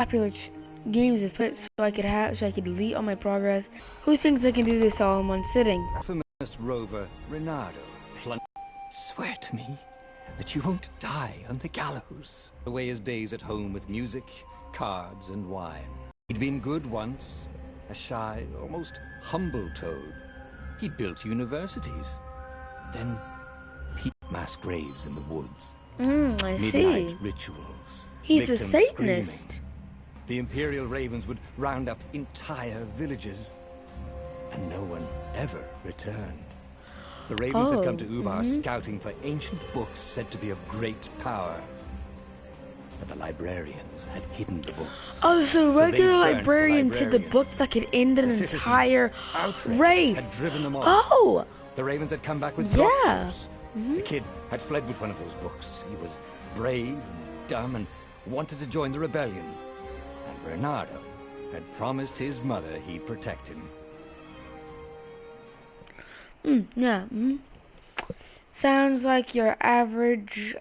popular games have put so I could delete all my progress. Who thinks I can do this all in one sitting? Infamous rover Reynardo swear to me that you won't die on the gallows. Away his days at home with music, cards, and wine. He'd been good once, a shy, almost humble toad. He'd built universities. Then mass graves in the woods. I see. Midnight rituals. He's a victims Satanist. screaming. The Imperial Ravens would round up entire villages, and no one ever returned. The Ravens had come to Ubar scouting for ancient books said to be of great power. But the librarians had hidden the books. Oh, so they regular burnt the librarians hid the librarians. book that could end an The citizens, entire outraged, race. had driven them off. Oh! The Ravens had come back with Yeah. dropships. The kid had fled with one of those books. He was brave and dumb and wanted to join the rebellion. And Reynardo had promised his mother he'd protect him. Yeah. Sounds like your average,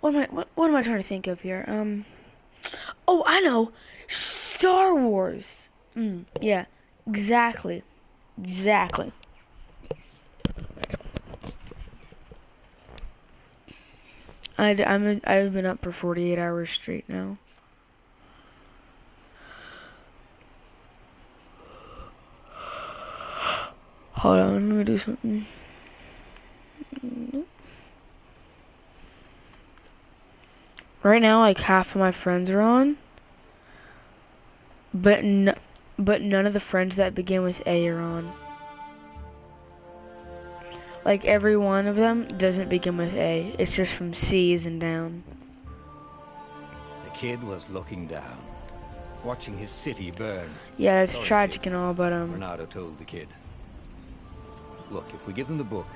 What am I trying to think of here? Oh, I know! Star Wars! Yeah. Exactly. I've been up for 48 hours straight now. Hold on, let me do something. Right now, like half of my friends are on, but none of the friends that begin with A are on. Like every one of them doesn't begin with A. It's just from C's and down. The kid was looking down, watching his city burn. Yeah, it's Sorry, tragic kid. and all, but Reynardo told the kid, "Look, if we give them the book,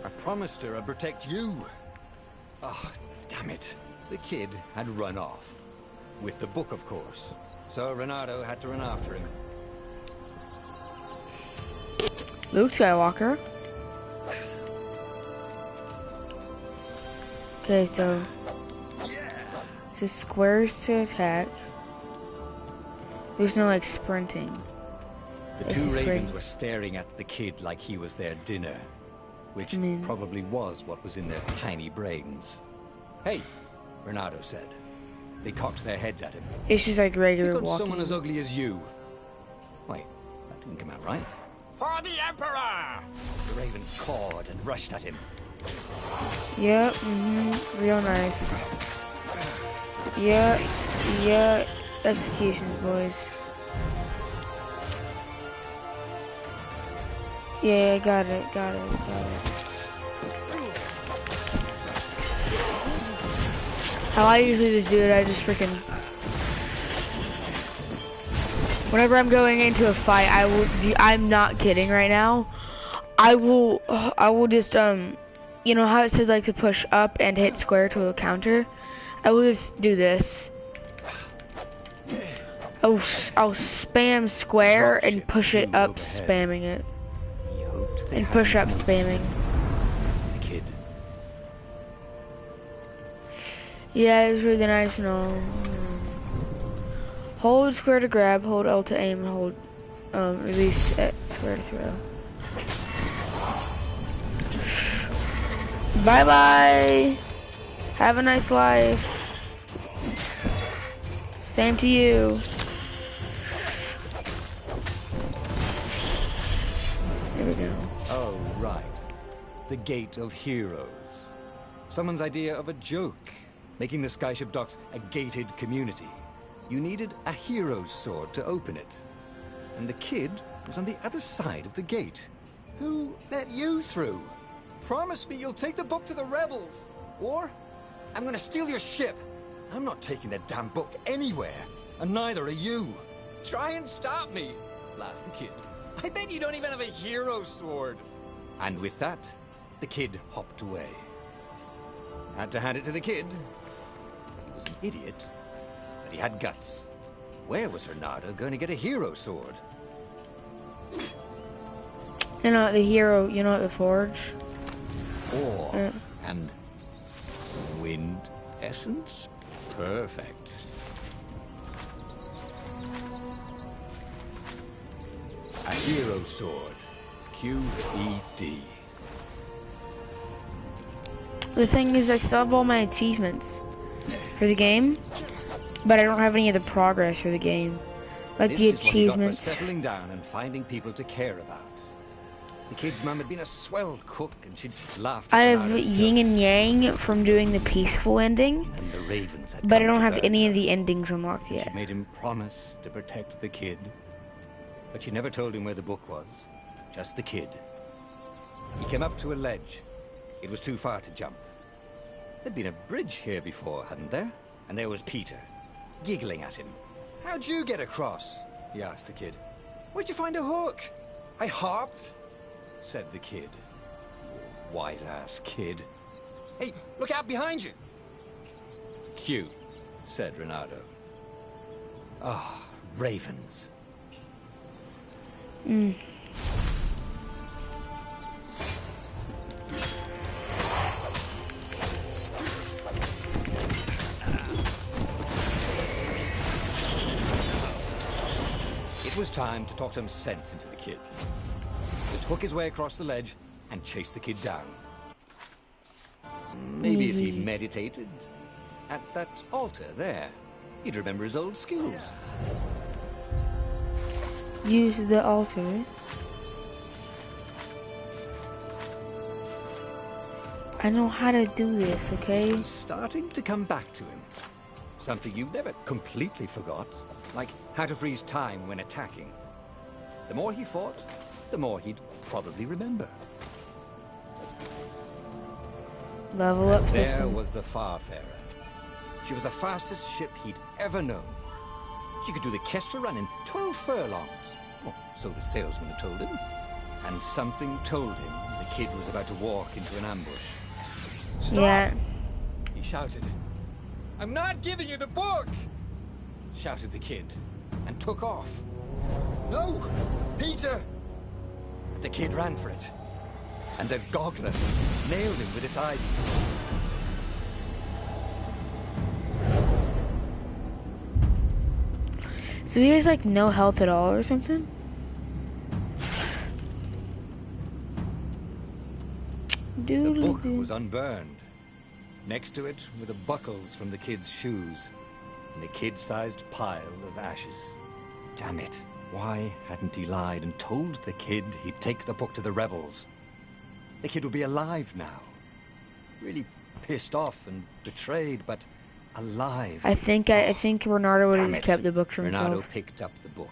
I promised her I'd protect you." Oh, damn it. The kid had run off. With the book, of course. So Reynardo had to run after him. Luke Skywalker. Okay, so squares to attack. There's no like sprinting. The It's two just ravens great. were staring at the kid like he was their dinner, which mean- probably was what was in their tiny brains. "Hey," Reynardo said. They cocked their heads at him. It's just like "You regular got walking. someone as ugly as you." Wait, that didn't come out right. "For the Emperor!" The ravens cawed and rushed at him. Yep, real nice. Yeah, executions, boys. Yeah, got it. How I usually just do it, I just freaking... Whenever I'm going into a fight, I'm not kidding right now. I will just, you know how it says like to push up and hit square to a counter? I will just do this. I'll spam square and push it up, spamming it. He hoped they And hadn't push up, noticed spamming. him. The kid. Yeah, it's really nice and all. Hold square to grab, hold L to aim, and hold release at square to throw. Bye bye. Have a nice life. Same to you. There we go. Oh, right. The Gate of Heroes. Someone's idea of a joke, making the Skyship Docks a gated community. You needed a hero's sword to open it. And the kid was on the other side of the gate. Who let you through? Promise me you'll take the book to the rebels. Or I'm gonna steal your ship. I'm not taking that damn book anywhere. And neither are you. Try and stop me, laughed the kid. I bet you don't even have a hero sword. And with that, the kid hopped away. Had to hand it to the kid. He was an idiot, but he had guts. Where was Reynardo going to get a hero sword? You know the hero, the forge? Ore and wind essence? Perfect. A hero sword. QED. The thing is, I still have all my achievements for the game, but I don't have any of the progress for the game. Like the This is what he got for achievements. settling down and finding people to care about. The kid's mum had been a swell cook, and she'd laughed at I him have out of yin and yang from doing the peaceful ending, and the ravens had but I come don't to have burn any her. of the endings unlocked She yet. made him promise to protect the kid. But she never told him where the book was. Just the kid. He came up to a ledge. It was too far to jump. There'd been a bridge here before, hadn't there? And there was Peter, giggling at him. "How'd you get across?" he asked the kid. "Where'd you find a hook?" "I hopped," said the kid. White-ass kid. "Hey, look out behind you!" "Cute," said Renato. Ah, ravens. It was time to talk some sense into the kid. Just hook his way across the ledge and chase the kid down. Maybe if he meditated at that altar there, he'd remember his old skills. Use the altar. I know how to do this, okay? It's starting to come back to him. Something you never completely forgot, like how to freeze time when attacking. The more he fought, the more he'd probably remember. Level up There system. was the Farfarer. She was the fastest ship he'd ever known. She could do the Kestra run in 12 furlongs. Oh, so the salesman had told him. And something told him the kid was about to walk into an ambush. "Stop!" Yeah. he shouted. "I'm not giving you the book!" shouted the kid, and took off. "No! Peter!" The kid ran for it, and a goggler nailed him with its ivy. So he has like no health at all or something? The book was unburned. Next to it were the buckles from the kid's shoes, and a kid-sized pile of ashes. Damn it. Why hadn't he lied and told the kid he'd take the book to the rebels? The kid would be alive now. Really pissed off and betrayed, but alive. I think Bernardo would have Damn just it. kept the book for himself. Renato picked up the book.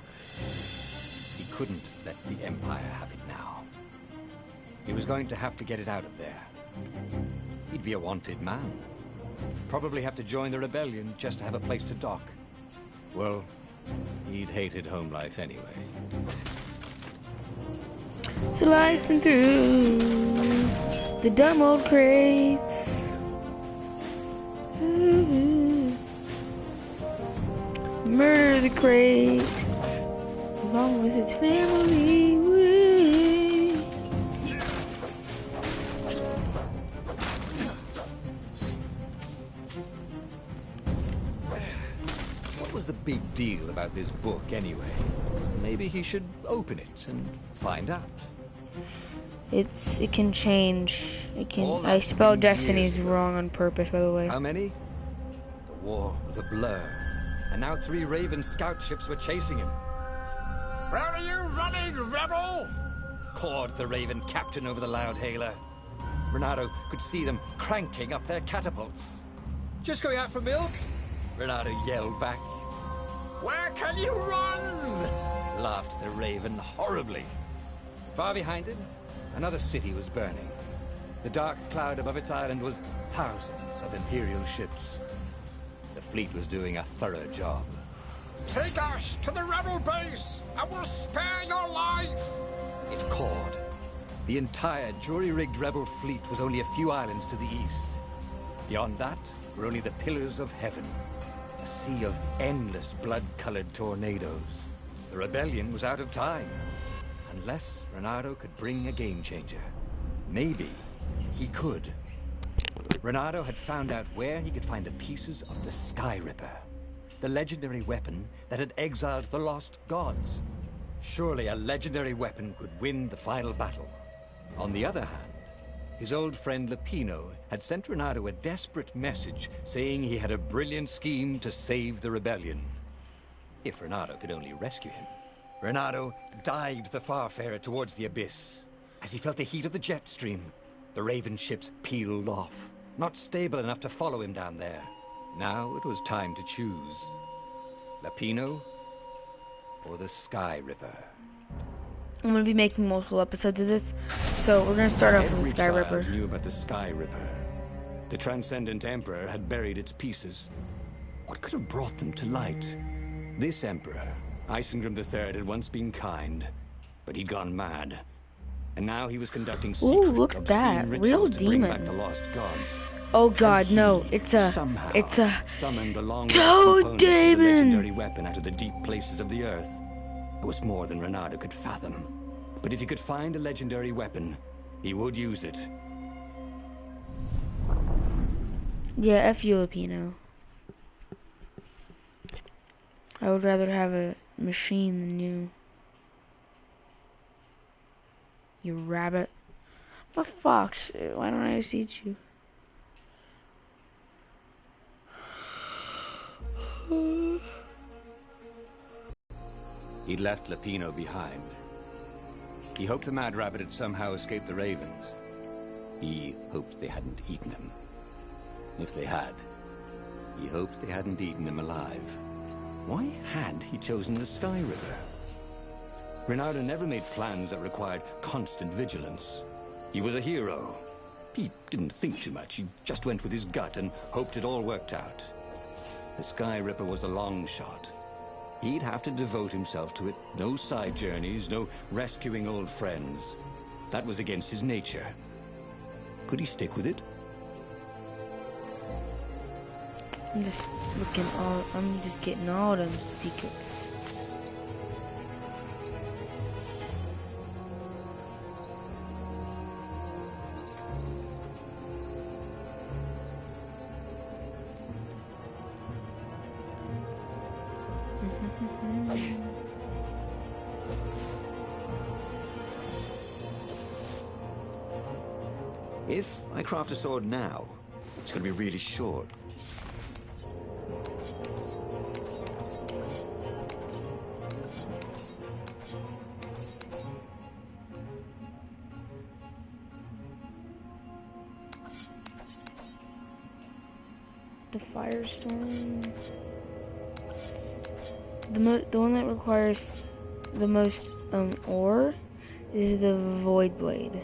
He couldn't let the Empire have it now. He was going to have to get it out of there. He'd be a wanted man. Probably have to join the rebellion just to have a place to dock. Well, he'd hated home life anyway. Slicing through the dumb old crates. Murder the crate along with its family. What was the big deal about this book anyway? Maybe he should open it and find out. It can change. It All can. that I spelled years Destinies ago. wrong on purpose, by the way. How many? The war was a blur, and now 3 Raven scout ships were chasing him. "Where are you running, rebel?" cawed the Raven captain over the loudhailer. Renato could see them cranking up their catapults. "Just going out for milk?" Renato yelled back. "Where can you run?" laughed the Raven horribly. Far behind him, another city was burning. The dark cloud above its island was thousands of Imperial ships. The fleet was doing a thorough job. "Take us to the rebel base, and we'll spare your life!" it cawed. The entire jury-rigged rebel fleet was only a few islands to the east. Beyond that were only the pillars of heaven, a sea of endless blood-colored tornadoes. The rebellion was out of time, unless Renato could bring a game-changer. Maybe he could. Reynardo had found out where he could find the pieces of the Sky Ripper, the legendary weapon that had exiled the lost gods. Surely a legendary weapon could win the final battle. On the other hand, his old friend Lapino had sent Reynardo a desperate message saying he had a brilliant scheme to save the rebellion. If Reynardo could only rescue him. Reynardo dived the Farfarer towards the abyss. As he felt the heat of the jet stream, the Raven ships peeled off, not stable enough to follow him down there. Now it was time to choose. Lapino or the Sky Ripper. I'm gonna be making multiple episodes of this, so we're gonna start off with Every Sky Ripper. child knew about the Sky Ripper. The Transcendent Emperor had buried its pieces. What could have brought them to light? This Emperor, Isengrim III, had once been kind, but he'd gone mad. And now he was conducting secret, look at that, obscene real rituals to bring demon. back the lost gods. Oh god, And no, he it's a somehow summoned the long Toad components of the Demon! legendary weapon out of the deep places of the earth. It was more than Reynardo could fathom. But if he could find a legendary weapon, he would use it. Yeah, F you, Lapino. I would rather have a machine than you. You rabbit. The fox. Why don't I just eat you? He'd left Lapino behind. He hoped the Mad Rabbit had somehow escaped the Ravens. He hoped they hadn't eaten him. If they had, he hoped they hadn't eaten him alive. Why had he chosen the Sky River? Reynardo never made plans that required constant vigilance. He was a hero. He didn't think too much. He just went with his gut and hoped it all worked out. The Sky Ripper was a long shot. He'd have to devote himself to it. No side journeys, no rescuing old friends. That was against his nature. Could he stick with it? I'm just getting all them secrets. If I craft a sword now, it's going to be really short. The Firestorm. The one that requires the most ore is the Void Blade.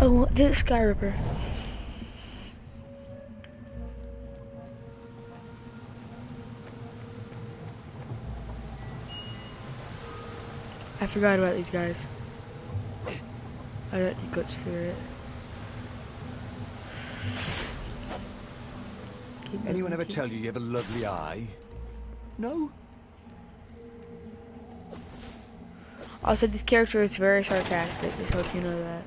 Oh, the Sky Ripper. I forgot about these guys. I got to glitch through it. Anyone ever tell you have a lovely eye? No? Also, this character is very sarcastic. Just hope you know that.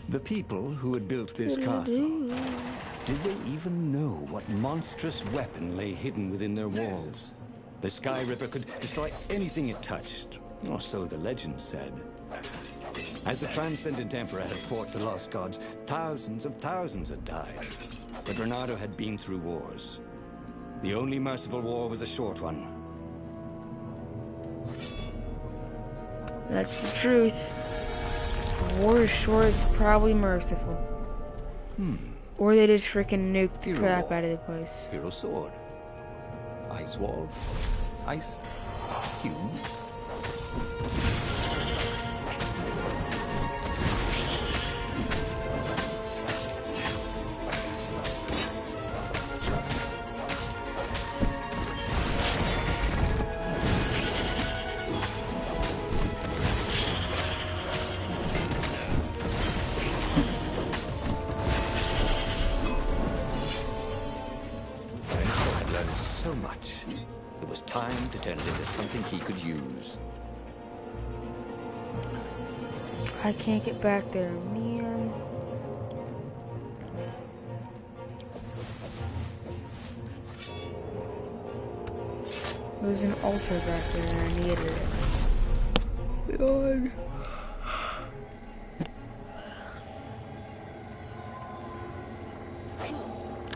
The people who had built this castle, did they even know what monstrous weapon lay hidden within their walls? The Sky Ripper could destroy anything it touched, or so the legend said. As the Transcendent Emperor had fought the lost gods, thousands of thousands had died. But Reynardo had been through wars. The only merciful war was a short one. That's the truth. War is short, it's probably merciful. Or they just freaking nuked the Hero crap War. out of the place. Hero Sword. Ice Wall. Ice Cube. time to turn it into something he could use. I can't get back there, man. There's an altar back there and I needed it. God.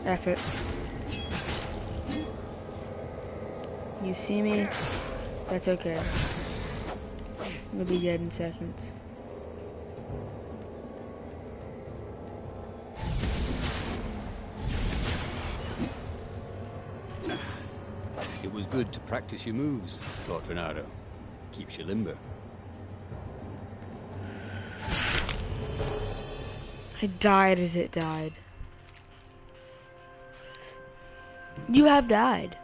F it. You see me? That's okay. I'm gonna be dead in seconds. It was good to practice your moves, Lord Reynardo. Keeps you limber. I died as it died. You have died.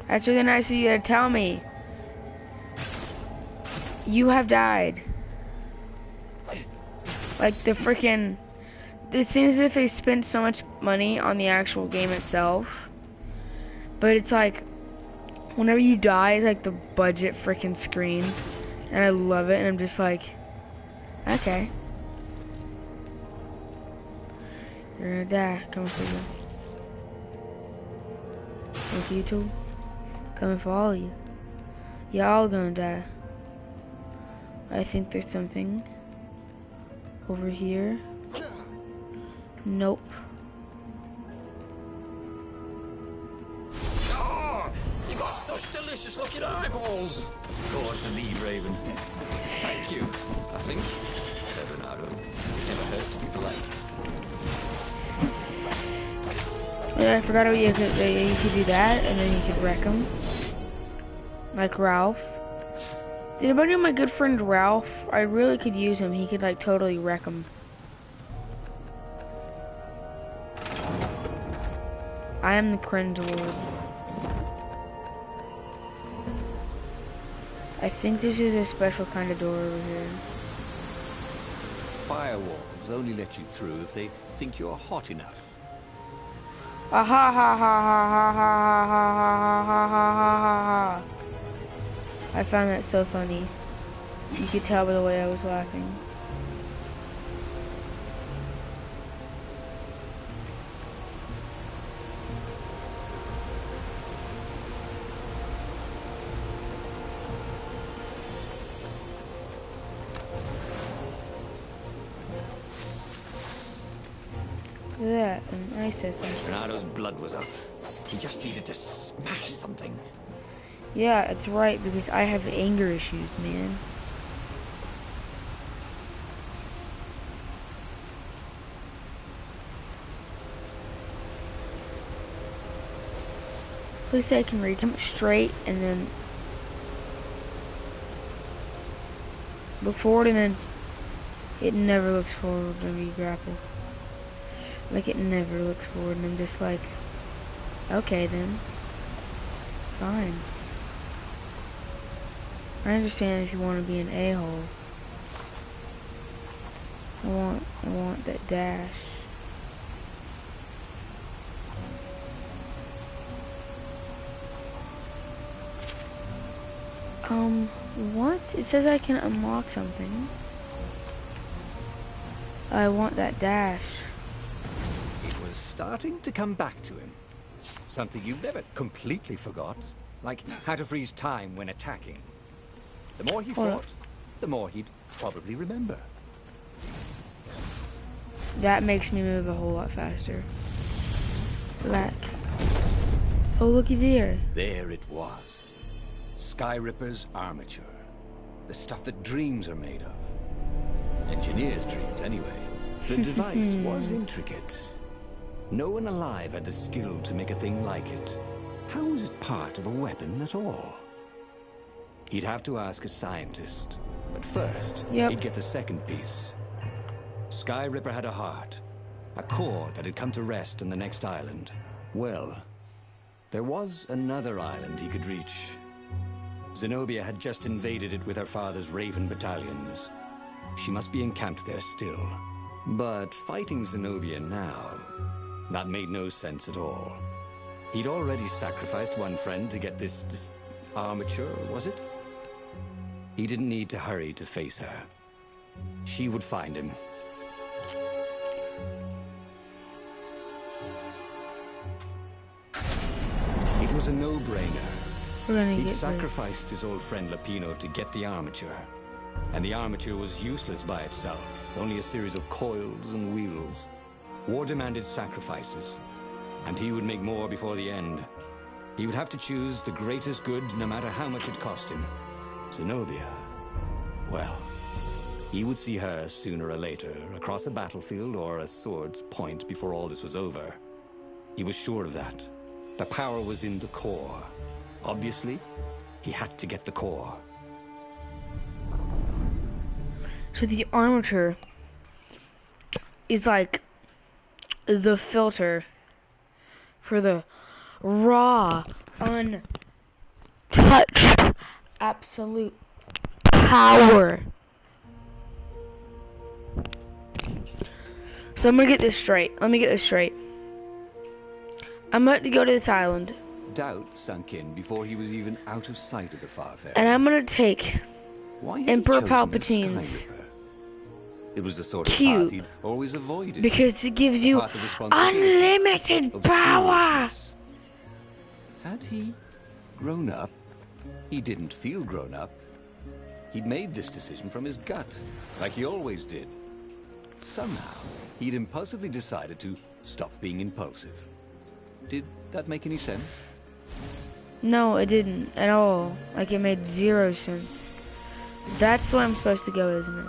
That's really nice of you to tell me. You have died. Like the freaking... It seems as if they spent so much money on the actual game itself. But it's like... Whenever you die, it's like the budget freaking screen. And I love it, and I'm just like... Okay. You're gonna die. Coming for you. Coming for you too. Coming for all of you. Y'all gonna die. I think there's something over here. Nope. Oh, you got such delicious looking eyeballs. Go on to leave, Raven. Thank you, I think. Said Reynardo. It never hurts to be polite. Yeah, I forgot you could do that, and then you could wreck him. Like Ralph. Does anybody know my good friend Ralph? I really could use him. He could like totally wreck him. I am the cringe lord. I think this is a special kind of door over here. Firewalls only let you through if they think you're hot enough. Ah ha ha ha ha ha ha ha ha ha ha ha ha. I found that so funny. You could tell by the way I was laughing. Look at that, and I said something. Reynardo's blood was up. He just needed to smash something. Yeah, that's right, because I have anger issues, man. Please say I can reach them straight and then look forward, and then it never looks forward when we grapple. Like it never looks forward, and I'm just like, okay then, fine. I understand if you want to be an a-hole. I want that dash. What? It says I can unlock something. I want that dash. It was starting to come back to him. Something you never completely forgot. Like how to freeze time when attacking. The more he fought, the more he'd probably remember. That makes me move a whole lot faster. Black. Oh, looky there. There it was. Skyripper's armature. The stuff that dreams are made of. Engineers' dreams, anyway. The device was intricate. No one alive had the skill to make a thing like it. How was it part of a weapon at all? He'd have to ask a scientist. But first, he'd get the second piece. Skyripper had a heart. A core that had come to rest on the next island. Well, there was another island he could reach. Zenobia had just invaded it with her father's Raven battalions. She must be encamped there still. But fighting Zenobia now, that made no sense at all. He'd already sacrificed one friend to get this armature, was it? He didn't need to hurry to face her. She would find him. It was a no-brainer. He'd sacrificed his old friend Lapino to get the armature. And the armature was useless by itself, only a series of coils and wheels. War demanded sacrifices, and he would make more before the end. He would have to choose the greatest good, no matter how much it cost him. Zenobia. Well, he would see her sooner or later, across a battlefield or a sword's point before all this was over. He was sure of that. The power was in the core. Obviously, he had to get the core. So the armature is like the filter for the raw, untouched, absolute power. So I'm gonna get this straight. Let me get this straight. I'm about to go to this island. Doubt sunk in before he was even out of sight of the Farfair. And I'm gonna take Emperor Palpatine's it was the sort of path he'd always avoided. Because it gives you unlimited power. Had he grown up? He didn't feel grown up. He'd made this decision from his gut, like he always did. Somehow, he'd impulsively decided to stop being impulsive. Did that make any sense? No, it didn't at all. Like, it made zero sense. That's the way I'm supposed to go, isn't it?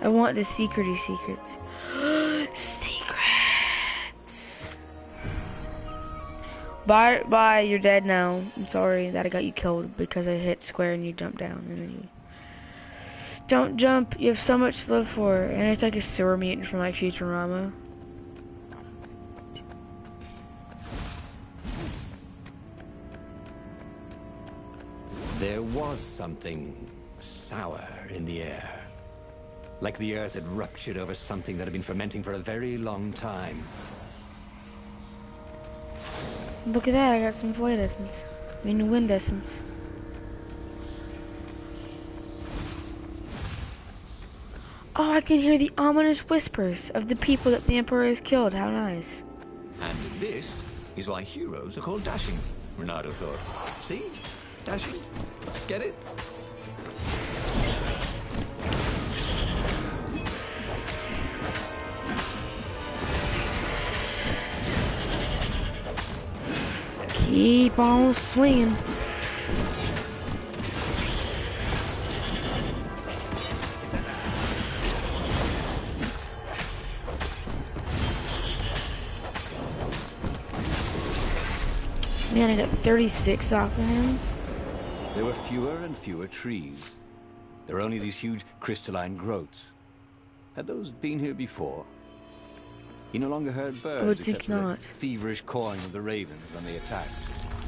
I want the secrety secrets. Secrets! Bye, you're dead now. I'm sorry that I got you killed because I hit square and you jumped down and then you... Don't jump, you have so much to live for. And it's like a sewer mutant from like Futurama. There was something sour in the air. Like the earth had ruptured over something that had been fermenting for a very long time. Look at that, I got some void essence. I mean wind essence. Oh, I can hear the ominous whispers of the people that the Emperor has killed. How nice. And this is why heroes are called dashing, Renato thought. See? Dashing? Get it? Keep on swinging. Man, I got 36 off of him. There were fewer and fewer trees. There were only these huge crystalline growths. Had those been here before? He no longer heard birds except for the feverish cawing of the ravens when they attacked.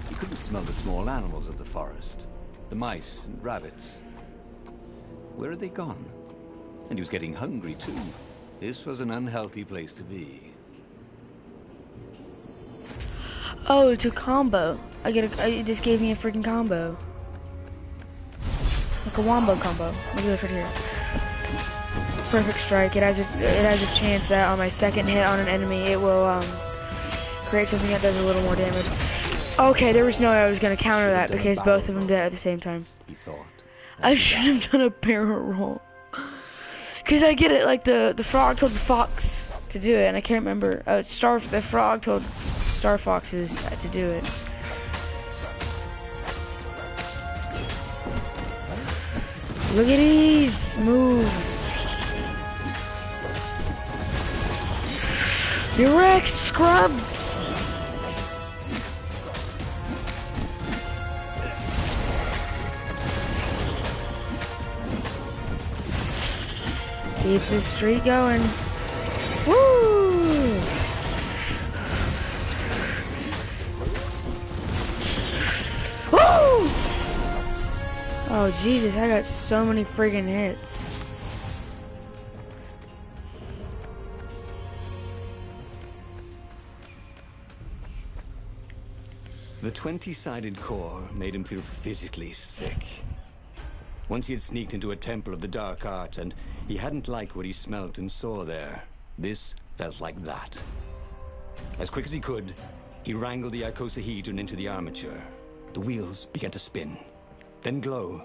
He couldn't smell the small animals of the forest. The mice and rabbits. Where had they gone? And he was getting hungry too. This was an unhealthy place to be. Oh, it's a combo. It just gave me a freaking combo. Like a wombo combo. Look at this right here. Perfect strike. It has a chance that on my second hit on an enemy, it will create something that does a little more damage. Okay, there was no way I was gonna counter that because both of them did at the same time. He thought. I should have done a barrel roll. Cause I get it, like the frog told the fox to do it, and I can't remember. The frog told Star Foxes to do it. Look at these moves. Direct scrubs. Keep this streak going. Woo! Woo! Oh, Jesus, I got so many friggin' hits. The 20-sided core made him feel physically sick. Once he had sneaked into a temple of the dark arts, and he hadn't liked what he smelt and saw there. This felt like that. As quick as he could, he wrangled the icosahedron into the armature. The wheels began to spin, then glow.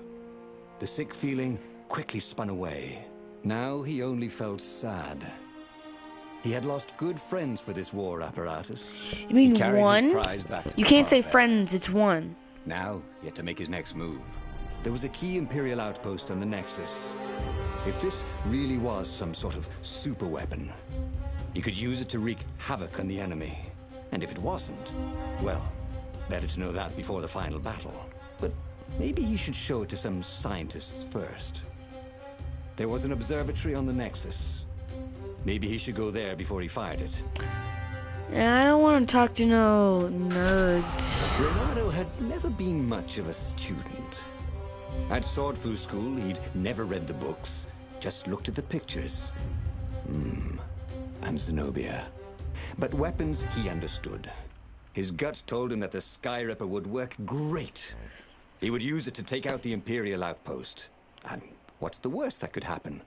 The sick feeling quickly spun away. Now he only felt sad. He had lost good friends for this war apparatus. You mean He carried one? his prize back to You the can't say Farfair. friends, it's one. Now, he had to make his next move. There was a key Imperial outpost on the Nexus. If this really was some sort of super weapon, he could use it to wreak havoc on the enemy. And if it wasn't, well, better to know that before the final battle. But maybe he should show it to some scientists first. There was an observatory on the Nexus. Maybe he should go there before he fired it. And I don't want to talk to no nerds. Renato had never been much of a student. At Sword Fu School, he'd never read the books, just looked at the pictures. I'm Zenobia. But weapons he understood. His gut told him that the Sky Ripper would work great. He would use it to take out the Imperial outpost. And what's the worst that could happen?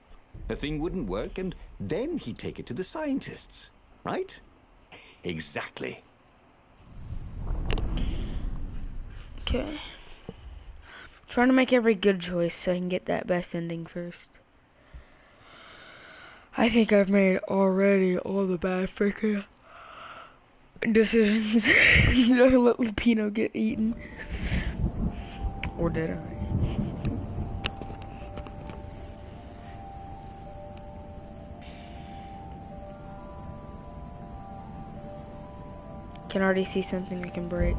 The thing wouldn't work, and then he'd take it to the scientists, right? Exactly. Okay. Trying to make every good choice so I can get that best ending first. I think I've made already all the bad freaking decisions. I let Lupino get eaten. Or did I? Can already see something I can break.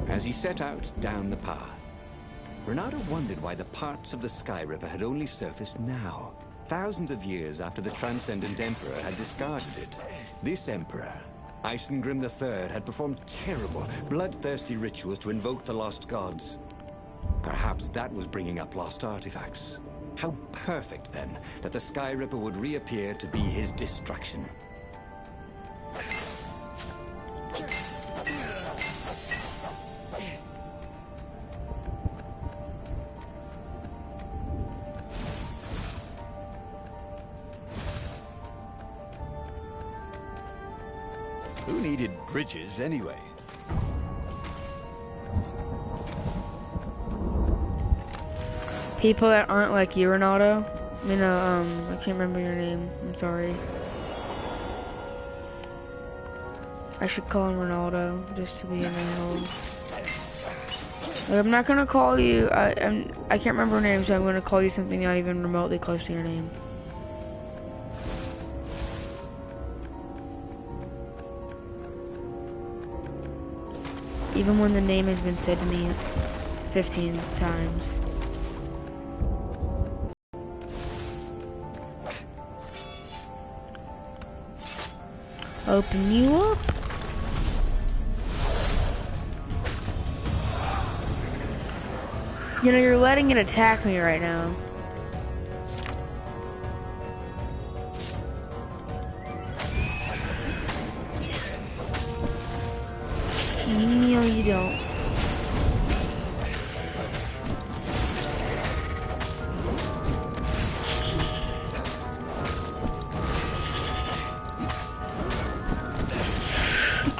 As he set out down the path, Renato wondered why the parts of the Sky Ripper had only surfaced now, thousands of years after the Transcendent Emperor had discarded it. This Emperor, Isengrim III, had performed terrible, bloodthirsty rituals to invoke the lost gods. Perhaps that was bringing up lost artifacts. How perfect, then, that the Sky Ripper would reappear to be his destruction. Who needed bridges anyway? People that aren't like you, Renato. I can't remember your name. I'm sorry. I should call him Ronaldo just to be an a-hole. I'm not gonna call you. I can't remember her name, so I'm gonna call you something not even remotely close to your name. Even when the name has been said to me 15 times. Open you up. You know, you're letting it attack me right now. No, you don't.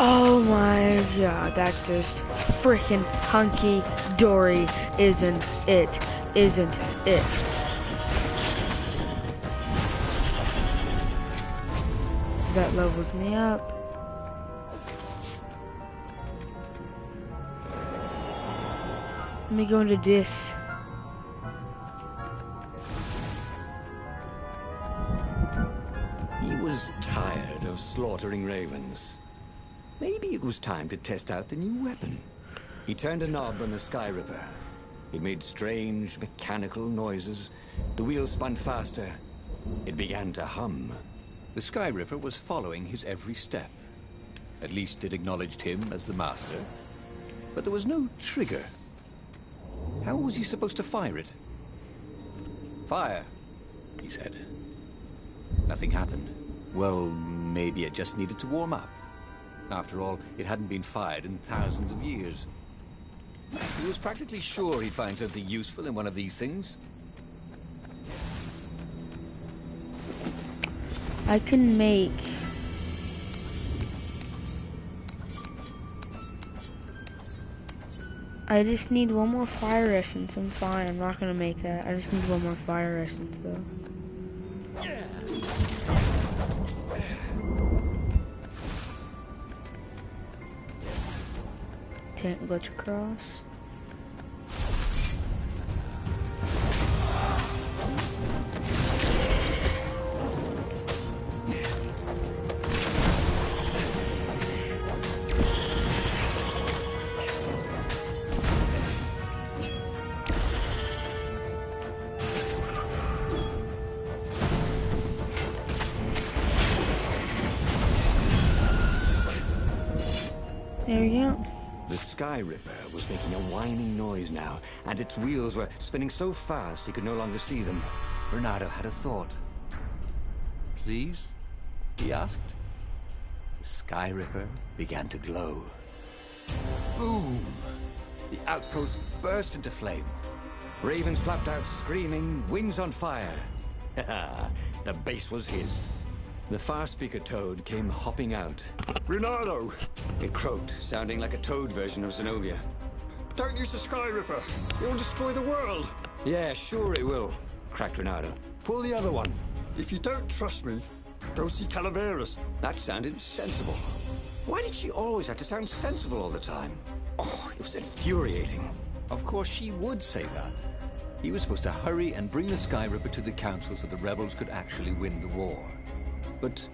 Oh my god, that's just freaking hunky dory, isn't it? Isn't it? That levels me up. Let me go into this. He was tired of slaughtering ravens. Maybe it was time to test out the new weapon. He turned a knob on the Sky Ripper. It made strange, mechanical noises. The wheels spun faster. It began to hum. The Sky Ripper was following his every step. At least it acknowledged him as the master. But there was no trigger. How was he supposed to fire it? Fire, he said. Nothing happened. Well, maybe it just needed to warm up. After all, it hadn't been fired in thousands of years. He was practically sure he'd find something useful in one of these things. I can make... I just need one more fire essence. I'm fine. I'm not gonna make that. I just need one more fire essence though. Can't glitch across. There we go. The Sky Ripper was making a whining noise now, and its wheels were spinning so fast he could no longer see them. Renato had a thought. Please? He asked. The Sky Ripper began to glow. Boom! The outpost burst into flame. Ravens flapped out screaming, wings on fire. The base was his. The far speaker toad came hopping out. Renato! It croaked, sounding like a toad version of Zenobia. Don't use the Sky Ripper. It will destroy the world. Yeah, sure it will, cracked Renato. Pull the other one. If you don't trust me, go see Calaveras. That sounded sensible. Why did she always have to sound sensible all the time? Oh, it was infuriating. Of course she would say that. He was supposed to hurry and bring the Sky Ripper to the council so the rebels could actually win the war. But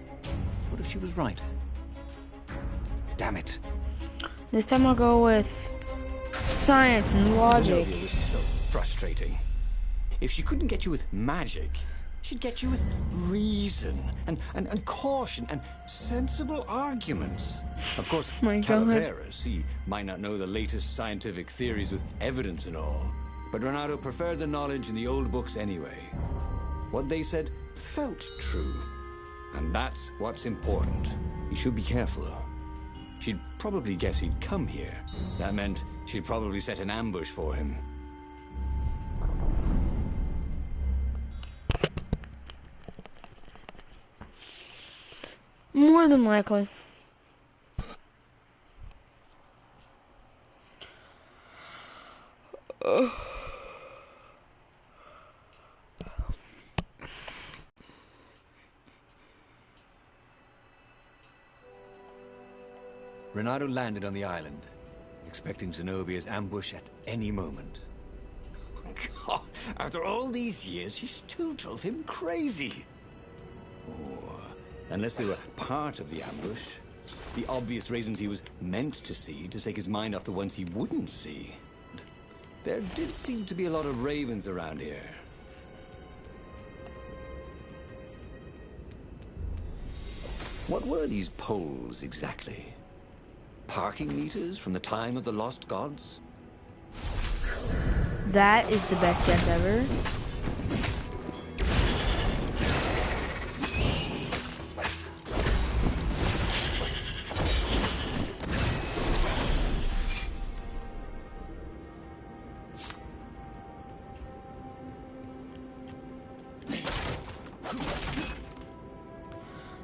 what if she was right? Damn it. This time I'll go with science and logic. Zenobia was so frustrating. If she couldn't get you with magic, she'd get you with reason and caution and sensible arguments. Of course, My God. Calaveras, he might not know the latest scientific theories with evidence and all, but Renato preferred the knowledge in the old books anyway. What they said felt true. And that's what's important. You should be careful. She'd probably guess he'd come here. That meant she'd probably set an ambush for him. More than likely. Renato landed on the island, expecting Zenobia's ambush at any moment. God, after all these years, she still drove him crazy. Or, unless they were part of the ambush, the obvious reasons he was meant to see to take his mind off the ones he wouldn't see. There did seem to be a lot of ravens around here. What were these poles exactly? Parking meters from the time of the lost gods? That is the best guess ever.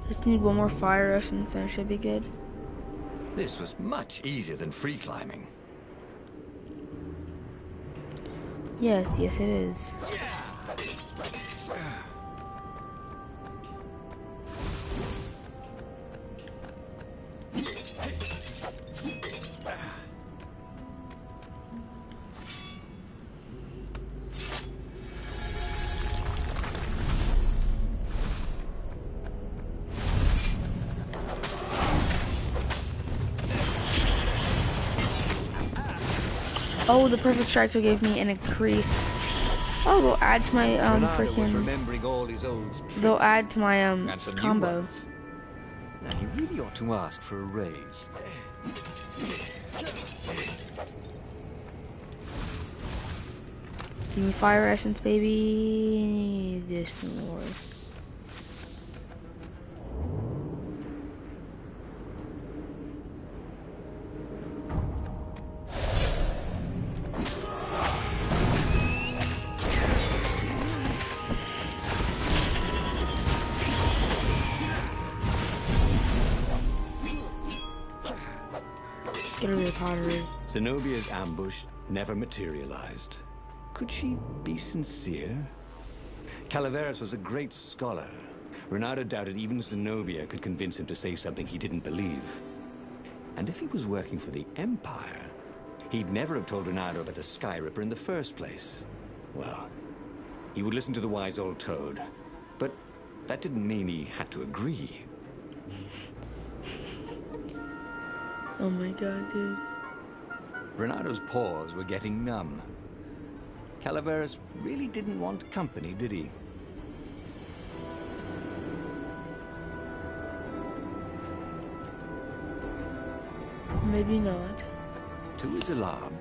Just need one more fire essence and it should be good. This was much easier than free climbing. Yes, yes it is. Oh, the perfect strike will give me an increase. Oh, they'll add to my Renato was freaking. remembering all his old tricks. They'll add to my and some new combo. ones. Now he really ought to ask for a raise. Give me fire essence, baby. This more. Get rid of the pottery. Zenobia's ambush never materialized. Could she be sincere? Calaveras was a great scholar. Renato doubted even Zenobia could convince him to say something he didn't believe. And if he was working for the Empire, he'd never have told Renato about the Sky Ripper in the first place. Well, he would listen to the wise old toad. But that didn't mean he had to agree. Oh my god, dude. Renato's paws were getting numb. Calaveras really didn't want company, did he? Maybe not. To his alarm,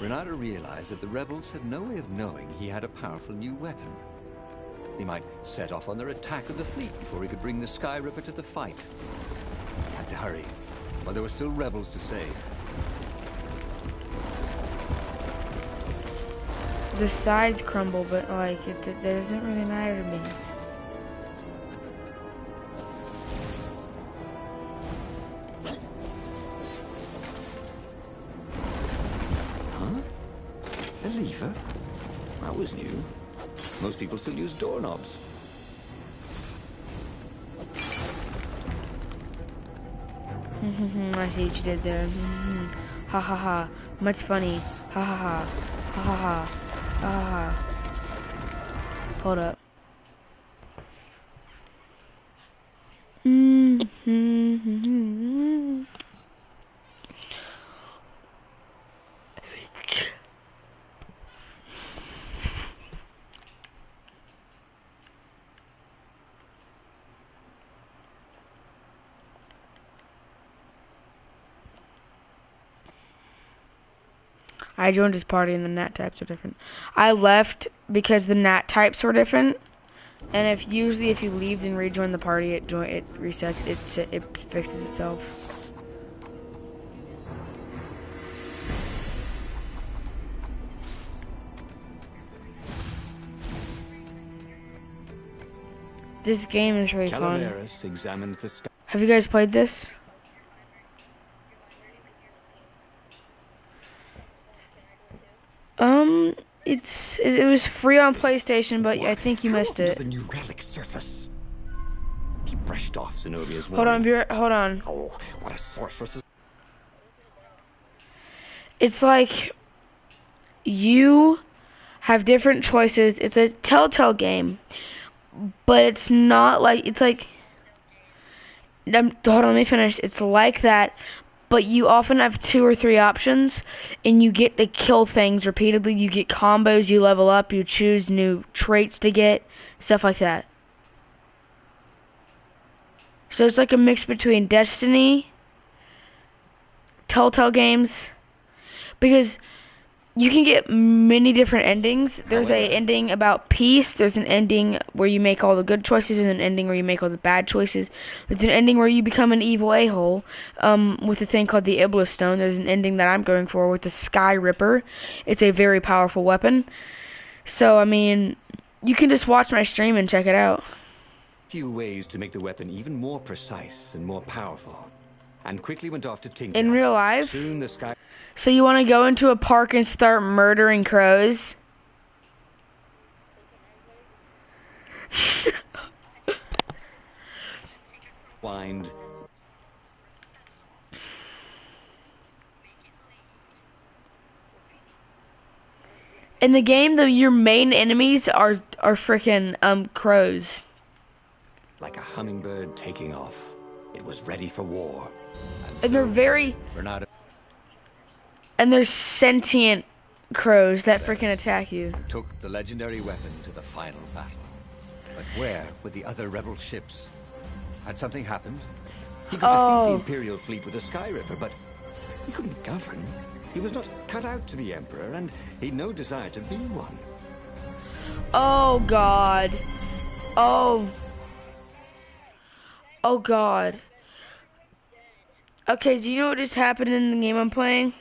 Renato realized that the rebels had no way of knowing he had a powerful new weapon. They might set off on their attack of the fleet before he could bring the Sky Ripper to the fight. He had to hurry, while there were still rebels to save. The sides crumble, but like it doesn't really matter to me. Huh? A lever? That was new. Most people still use doorknobs. I see what you did there. Ha ha ha. Much funny. Ha ha ha. Ha ha ha. Hold up. I joined his party and the nat types are different. I left because the nat types were different. And if you leave and rejoin the party, it resets, it fixes itself. This game is really fun. Calaveras examined the sky. Have you guys played this? It was free on PlayStation, but I think you missed it. Does a new relic surface? He brushed off Zenobia's Hold on. Oh, what a sorceress! It's like you have different choices. It's a Telltale game, but it's not like hold on, let me finish. It's like that. But you often have 2 or 3 options, and you get to kill things repeatedly. You get combos, you level up, you choose new traits to get, stuff like that. So it's like a mix between Destiny, Telltale games, because you can get many different endings. There's an ending about peace. There's an ending where you make all the good choices. There's an ending where you make all the bad choices. There's an ending where you become an evil a-hole with a thing called the Iblis Stone. There's an ending that I'm going for with the Sky Ripper. It's a very powerful weapon. So, I mean, you can just watch my stream and check it out. Few ways to make the weapon even more precise and more powerful. And quickly went off to tinker. In real life? Soon the Sky... So you want to go into a park and start murdering crows? Wind. In the game, your main enemies are freaking crows. Like a hummingbird taking off. It was ready for war. And they're very... Renato And there's sentient crows that freaking attack you. took the legendary weapon to the final battle. But where were the other rebel ships? Had something happened? He could defeat the Imperial fleet with a Sky Ripper, but he couldn't govern. He was not cut out to be emperor, and he'd no desire to be one. Oh God. Oh. Oh God. Okay, do you know what just happened in the game I'm playing?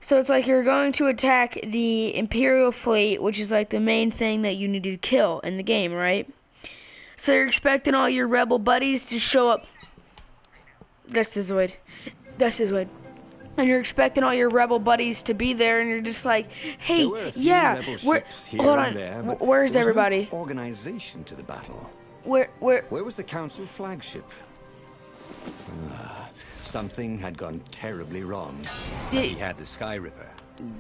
So it's like you're going to attack the Imperial fleet, which is like the main thing that you need to kill in the game, right? So you're expecting all your rebel buddies to show up. That's the Zoid. That's the Zoid. And you're expecting all your rebel buddies to be there, and you're just like, hey, There were a few yeah, rebel where, ships here hold and on, there, but where's there was everybody? no organization to the battle. Where, Where was the Council flagship? Something had gone terribly wrong. He had the Sky Ripper.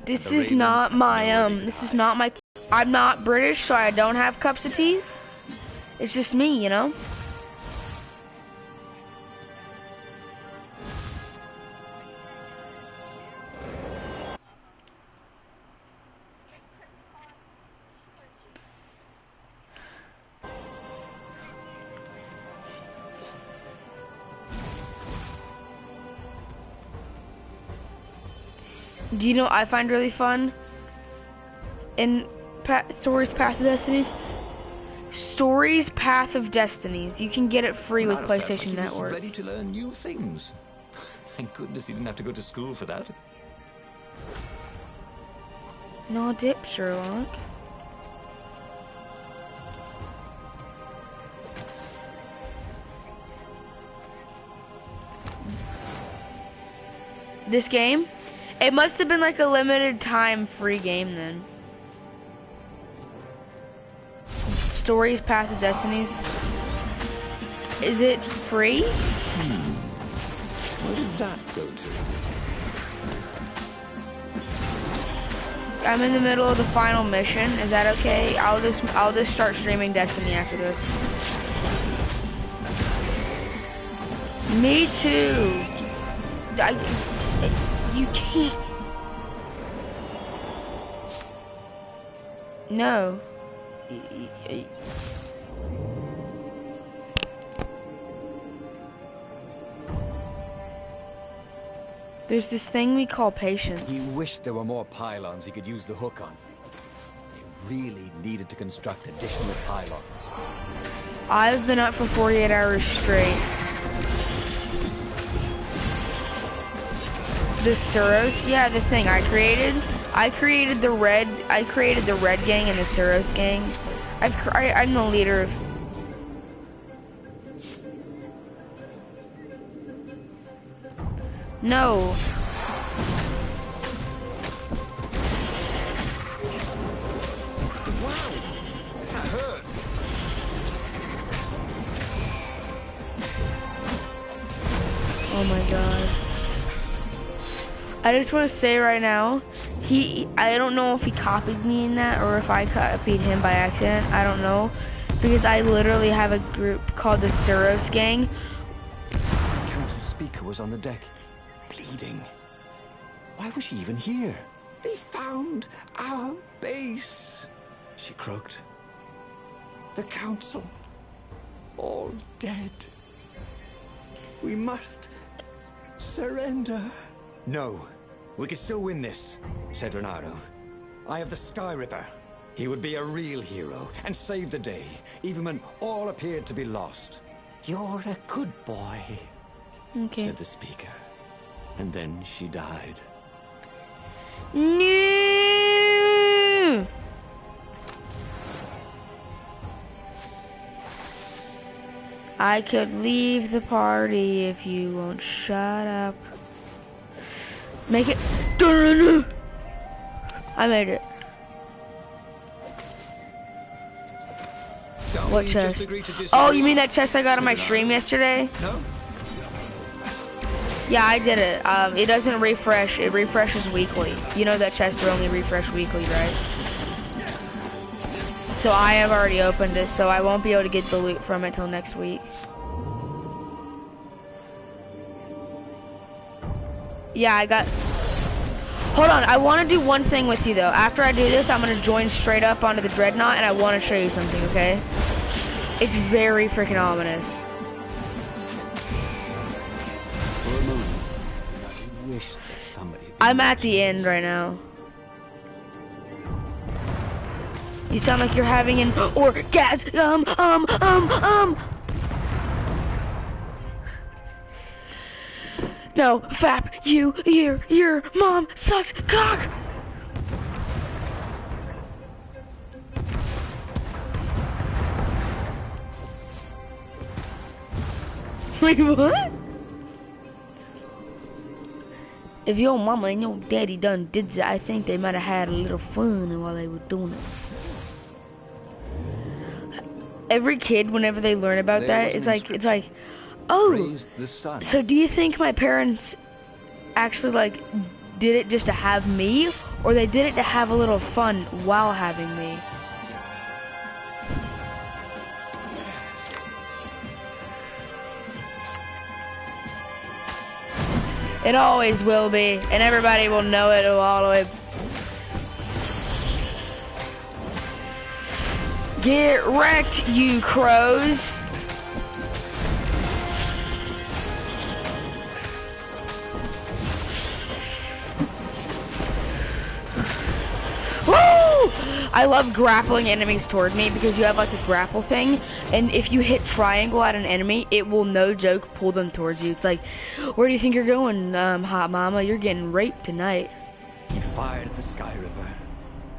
this the is Ravens not had my, nowhere they could this is hide. not my, I'm not British, so I don't have cups of teas. It's just me, you know? Do you know what I find really fun in Stories Path of Destinies? Stories Path of Destinies. You can get it free with Nada felt like PlayStation he was Network. ready to learn new things. Thank goodness he didn't have to go to school for that. No dip, Sherlock. This game? It must have been like a limited time free game then. Stories Path of Destinies. Is it free? Where did that go to? I'm in the middle of the final mission. Is that okay? I'll just start streaming Destiny after this. Me too. You can't. No. There's this thing we call patience. He wished there were more pylons he could use the hook on. They really needed to construct additional pylons. I've been up for 48 hours straight. The Suros, yeah, the thing I created the red gang and the Suros gang. I'm the leader of. No. Oh my god. I just want to say right now, I don't know if he copied me in that or if I copied him by accident. I don't know. Because I literally have a group called the Suros Gang. The council speaker was on the deck, bleeding. Why was she even here? They found our base, she croaked. The council, all dead. We must surrender. No, we could still win this, said Reynardo. I have the Sky Ripper. He would be a real hero and save the day, even when all appeared to be lost. You're a good boy, Okay. said the speaker. And then she died. No. I could leave the party if you won't shut up. Make it. I made it. Don't What we just chest? agree to disagree? Oh, you mean that chest I got on my stream yesterday? No? Yeah, I did it. It doesn't refresh. It refreshes weekly. You know that chests are only refresh weekly, right? So I have already opened it, so I won't be able to get the loot from it till next week. Yeah, I got... Hold on, I want to do one thing with you, though. After I do this, I'm going to join straight up onto the Dreadnought, and I want to show you something, okay? It's very freaking ominous. For a moment, I wish that somebody... I'm at the end right now. You sound like you're having an orgasm. No, Fap, your mom sucks cock. Wait, what? If your mama and your daddy done did that, I think they might have had a little fun while they were doing it. Every kid, whenever they learn about that, it's like, oh, so do you think my parents actually like did it just to have me, or they did it to have a little fun while having me? It always will be, and everybody will know it all the way. Get wrecked, you crows. Woo! I love grappling enemies toward me because you have like a grapple thing, and if you hit triangle at an enemy, it will no joke pull them towards you. It's like, where do you think you're going, hot mama? You're getting raped tonight. He fired at the Sky Ripper.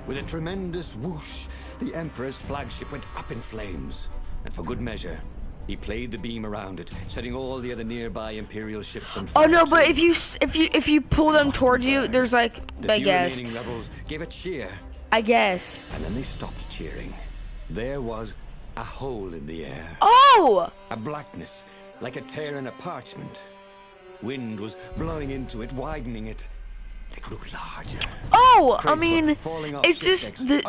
With a tremendous whoosh, the Emperor's flagship went up in flames. And for good measure, he played the beam around it, setting all the other nearby Imperial ships on fire. Oh no, but if you pull them towards you, there's like, I guess. The few remaining rebels gave a cheer. I guess. And then they stopped cheering. There was a hole in the air. Oh! A blackness, like a tear in a parchment. Wind was blowing into it, widening it. It grew larger. Oh, I mean, it's just the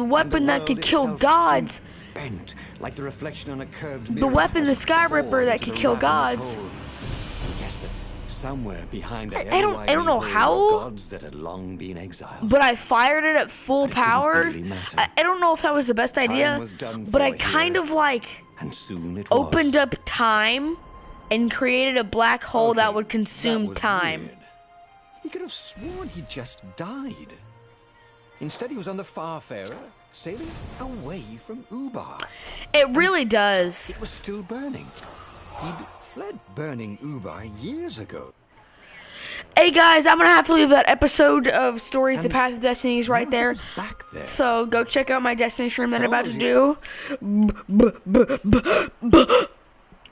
weapon that could kill gods. Bent, like the reflection on a curved mirror. The weapon, the Sky Ripper, that could kill gods. Guess that somewhere behind that I don't know how. Gods that had long been exiled. But I fired it at full power. I don't know if that was the best idea, but I kind of like opened up time and created a black hole that would consume time. Weird. He could have sworn he just died. Instead, he was on the Farfarer, sailing away from Ubar. It really does. It was still burning. He'd fled burning Ubar years ago. Hey guys, I'm gonna have to leave that episode of Stories: The Path of Destinies right there. Back there. So go check out my Destiny stream that I'm about to do.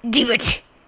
Do it.